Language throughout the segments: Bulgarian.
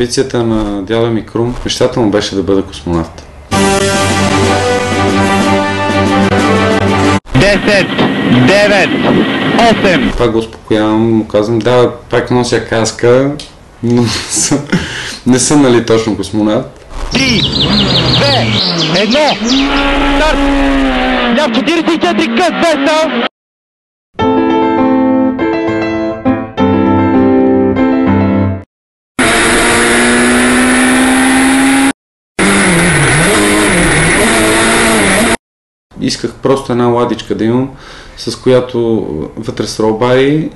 амбицията на дядо ми Крум, мечтата му беше да бъде космонавт. 10, 9, 8. Това го успокоявам, му казвам, да, пак нося каска, но не съм нали точно космонавт. 3, 2, 1, старт! Ляв 44 къс 200. Исках просто една ладичка да имам, с която вътре с ролбари,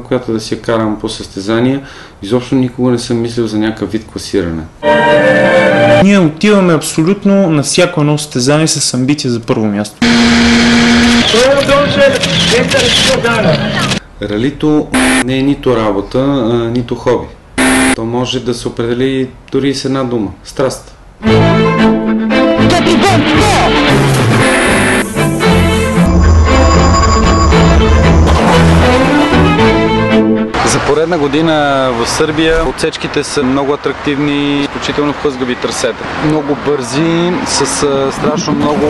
която да си я карам по състезания. Изобщо никога не съм мислил за някакъв вид класиране. Ние отиваме абсолютно на всяко едно състезание с амбиция за първо място. Ралито не е нито работа, нито хоби. То може да се определи дори с една дума – страст. За поредна година в Сърбия отсечките са много атрактивни, изключително хлъзгави трасета. Много бързи, с страшно много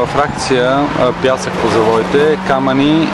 фракция, пясък по завоите, камъни.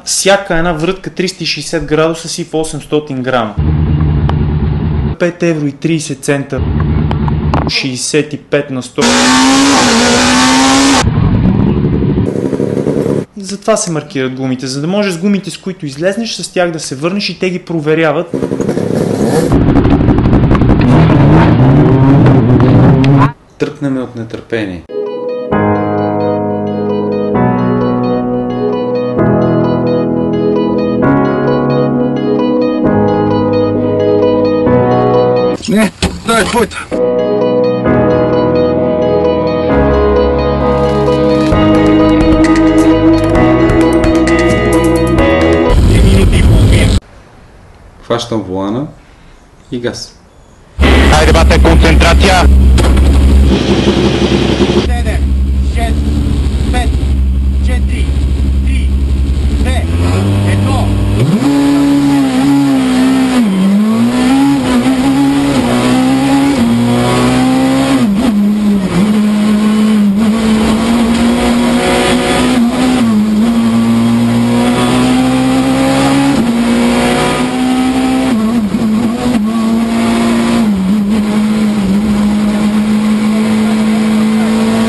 Всяка една врътка 360 градуса си в 800 грама. 5 евро и 30 цента. 65 на 100. Затова се маркират гумите, за да може с гумите, с които излезнеш, с тях да се върнеш и те ги проверяват. Тръпнеме от нетърпение. Не, дай твоята. Хващам волана и газ. Хайде, бате, концентрация! 7, 6, 5, 4, 3, 2, 1.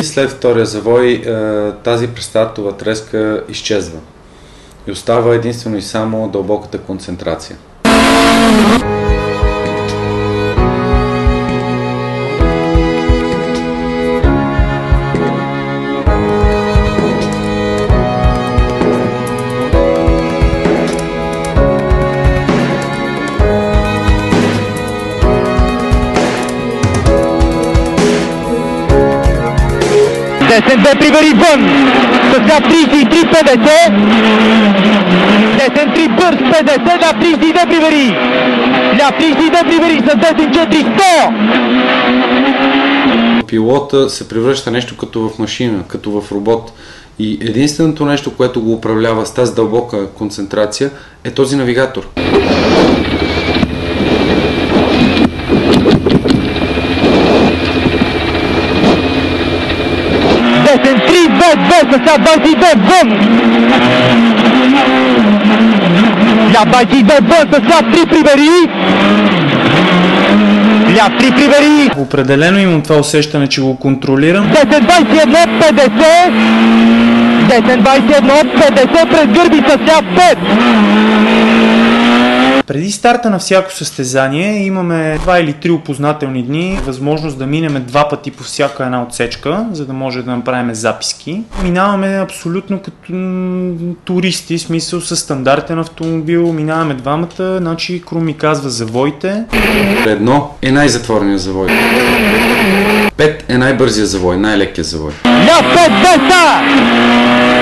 След втория завой тази престартова треска изчезва и остава единствено и само дълбоката концентрация. Десен две привери вън, с ляв 33-50, десен 3 бърз 50, ляв 32 привери, ляв 32 привери с десен 4-100. Пилота се превръща нещо като в машина, като в робот. И единственото нещо, което го управлява с тази дълбока концентрация, е този навигатор. Десен 3-2-2 с ляв 22 вън, ляв 22 вън с ляв 3 привери, ляв 3 привери. Определено имам това усещане, че го контролирам. 10-21-50, Десен 21, 50 през Гърбица, ляв 5. Преди старта на всяко състезание имаме 2 или 3 опознателни дни, възможност да минем 2 пъти по всяка една отсечка, за да може да направим записки. Минаваме абсолютно като туристи, в смисъл със стандартен автомобил, минаваме двамата, значи Крум ми казва завойте. 1 е най-затвореният завой. 5 е най-бързия завой, най-лекия завой. Ляв 5, деса!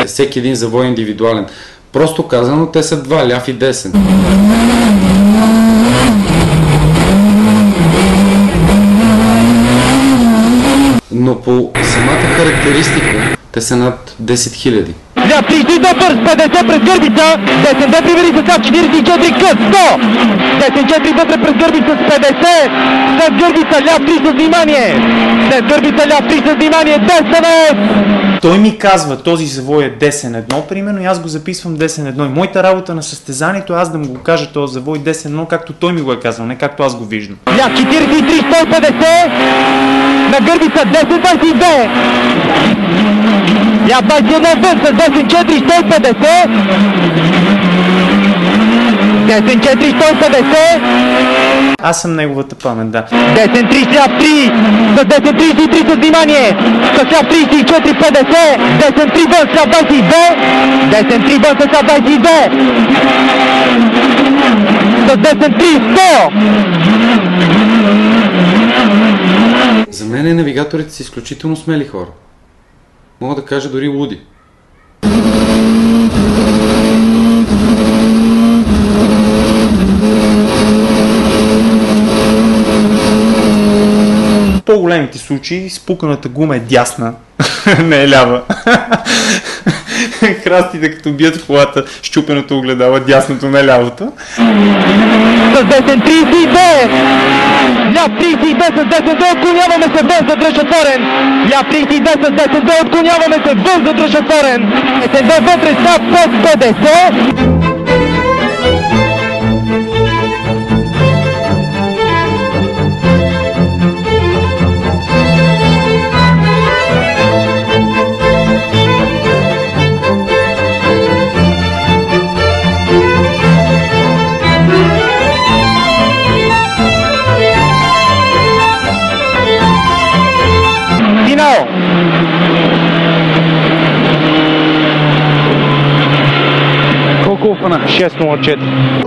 Всеки един завой е индивидуален. Просто казано, те са два, ляв и десен. Но по самата характеристика, те са над 10 000. Ляв 32 бърз, 50 през Гърбица, десен 2 привери с ляв 44 кът, 100! Десен 4 вътре през Гърбица с 50, след Гърбица ляв 3 с внимание, след Гърбица ляв 3 с внимание, десен! Той ми казва, този завой е десен 1, примерно, и аз го записвам десен 1. И моята работа на състезанието е аз да му го кажа този завой десен 1, както той ми го е казал, не както аз го виждам. Ляв 43, 150, на Гърбица 10-22, ляв 21 вън с десен 4, 150, десен 4, 150, Аз съм неговата памет, да. десен 3, ляв 3, с десен 33 с внимание, с ляв 34, 50, десен 3 вън с ляв 22, десен 3 вън с ляв 22, с десен 3, 100. За мен навигаторите са изключително смели хора. Мога да кажа дори луди. В по-големите случаи спуканата гума е дясна, не е лява. Храстите като бият в колата, щупеното огледало, дясното, не лявото. С десен 32, ляв 32 с десен 2, отклоняваме се вън, задръж отворен. Ляв 32 с десен 2, отклоняваме се вън, задръж отворен. Десен 2 вътре, ляв 5, 50. Финал! Колко фана? 6:04.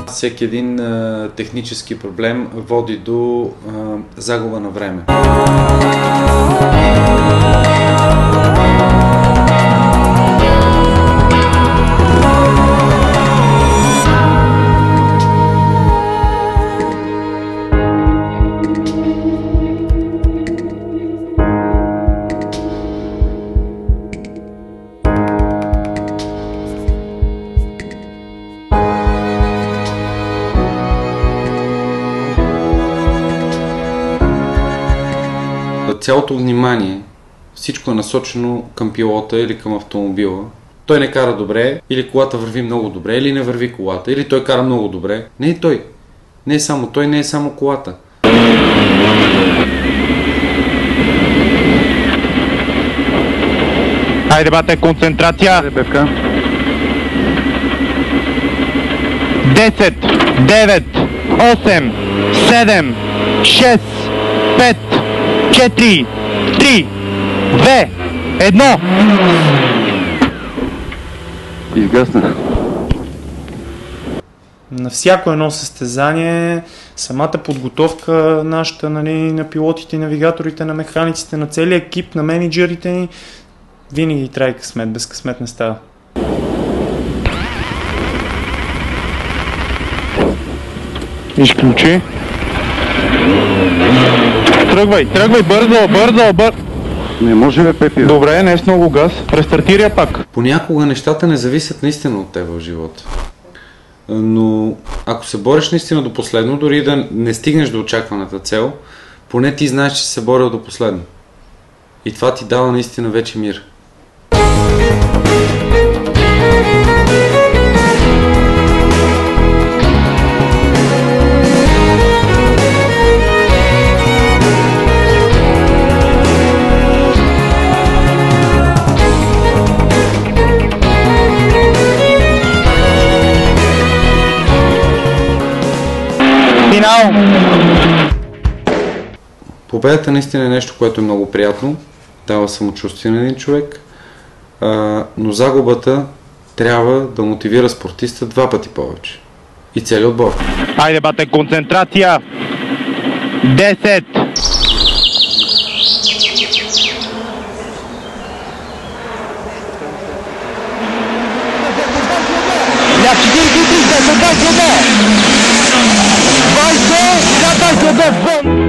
Всеки един технически проблем води до загуба на време. Цялото внимание, всичко е насочено към пилота или към автомобила. Той не кара добре, или колата върви много добре, или не върви колата, или той кара много добре. Не е той. Не е само той, не е само колата. Хайде, бате, концентрация! 10, 9, 8, 7, 6, 5, 4, 3, 2, 1. Изгасна. На всяко едно състезание, самата подготовка нашата, нали, на пилотите, навигаторите, на механиците, на целия екип, на менеджерите ни, винаги трябва късмет, без късмет не става. Изключи. Тръгвай, бързо. Не може бе, Пепи. Добре, не с много газ. Рестартирай пак. Понякога нещата не зависят наистина от теб в живота. Но ако се бориш наистина до последно, дори да не стигнеш до очакваната цел, поне ти знаеш, че си се борил до последно. И това ти дава наистина вече мир. Финал! Победата наистина е нещо, което е много приятно, дава самочувствие на един човек, но загубата трябва да мотивира спортиста 2 пъти повече. И целият отбор. Хайде, бате, концентрация! 10! La 43, 20, 22, 20,